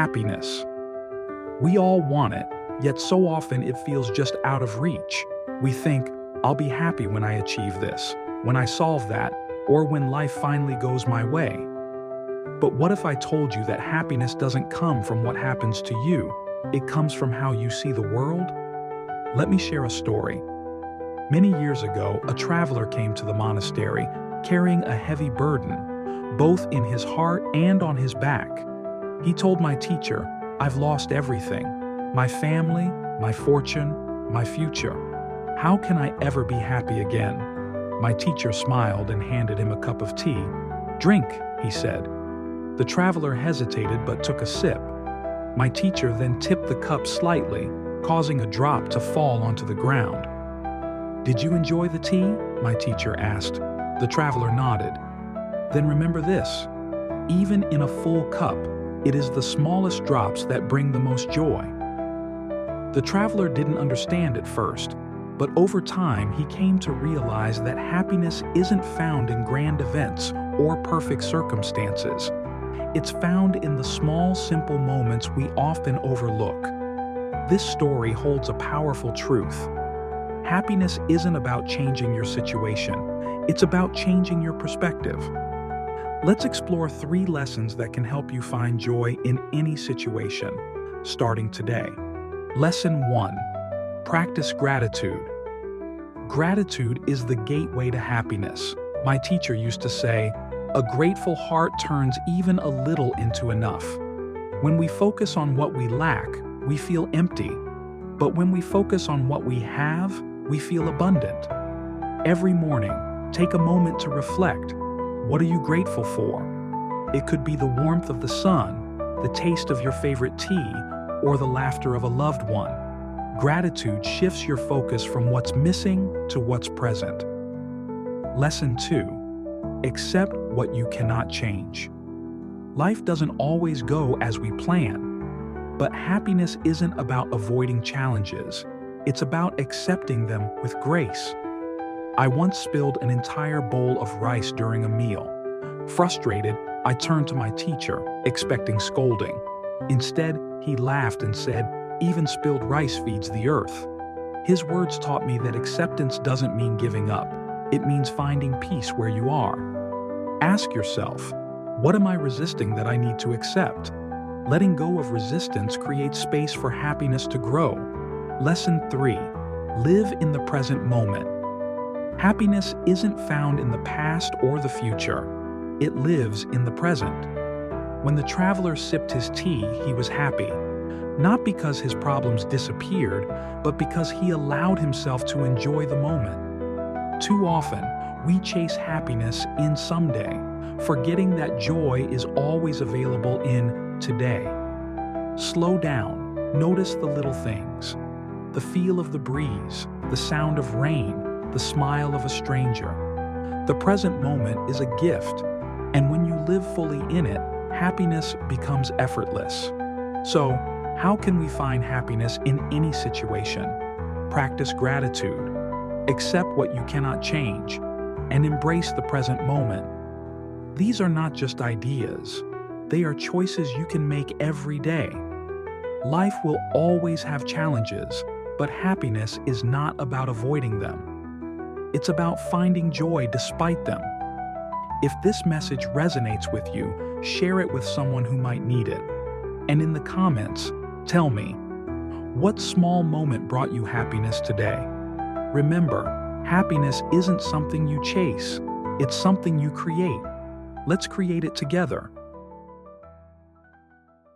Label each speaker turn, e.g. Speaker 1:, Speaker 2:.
Speaker 1: happiness. We all want it, yet so often it feels just out of reach. We think, I'll be happy when I achieve this, when I solve that, or when life finally goes my way. But what if I told you that happiness doesn't come from what happens to you? It comes from how you see the world? Let me share a story. Many years ago, a traveler came to the monastery carrying a heavy burden, both in his heart and on his back. He told my teacher, "I've lost everything, my family, my fortune, my future. How can I ever be happy again?" My teacher smiled and handed him a cup of tea. "Drink," he said. The traveler hesitated but took a sip. My teacher then tipped the cup slightly, causing a drop to fall onto the ground. "Did you enjoy the tea?" my teacher asked. The traveler nodded. "Then remember this: even in a full cup, it is the smallest drops that bring the most joy." The traveler didn't understand at first, but over time he came to realize that happiness isn't found in grand events or perfect circumstances. It's found in the small, simple moments we often overlook. This story holds a powerful truth. Happiness isn't about changing your situation. It's about changing your perspective. Let's explore 3 lessons that can help you find joy in any situation, starting today. Lesson 1. Practice gratitude. Gratitude is the gateway to happiness. My teacher used to say, "A grateful heart turns even a little into enough." When we focus on what we lack, we feel empty. But when we focus on what we have, we feel abundant. Every morning, take a moment to reflect. What are you grateful for? It could be the warmth of the sun, the taste of your favorite tea, or the laughter of a loved one. Gratitude shifts your focus from what's missing to what's present. Lesson 2. Accept what you cannot change. Life doesn't always go as we plan, but happiness isn't about avoiding challenges. It's about accepting them with grace. I once spilled an entire bowl of rice during a meal. Frustrated, I turned to my teacher, expecting scolding. Instead, he laughed and said, "Even spilled rice feeds the earth." His words taught me that acceptance doesn't mean giving up. It means finding peace where you are. Ask yourself, what am I resisting that I need to accept? Letting go of resistance creates space for happiness to grow. Lesson 3. Live in the present moment. Happiness isn't found in the past or the future. It lives in the present. When the traveler sipped his tea, he was happy. Not because his problems disappeared, but because he allowed himself to enjoy the moment. Too often, we chase happiness in someday, forgetting that joy is always available in today. Slow down. Notice the little things. The feel of the breeze, the sound of rain, the smile of a stranger. The present moment is a gift, and when you live fully in it, happiness becomes effortless. So, how can we find happiness in any situation? Practice gratitude. Accept what you cannot change, and embrace the present moment. These are not just ideas. They are choices you can make every day. Life will always have challenges, but happiness is not about avoiding them. It's about finding joy despite them. If this message resonates with you, share it with someone who might need it. And in the comments, tell me, what small moment brought you happiness today? Remember, happiness isn't something you chase, it's something you create. Let's create it together.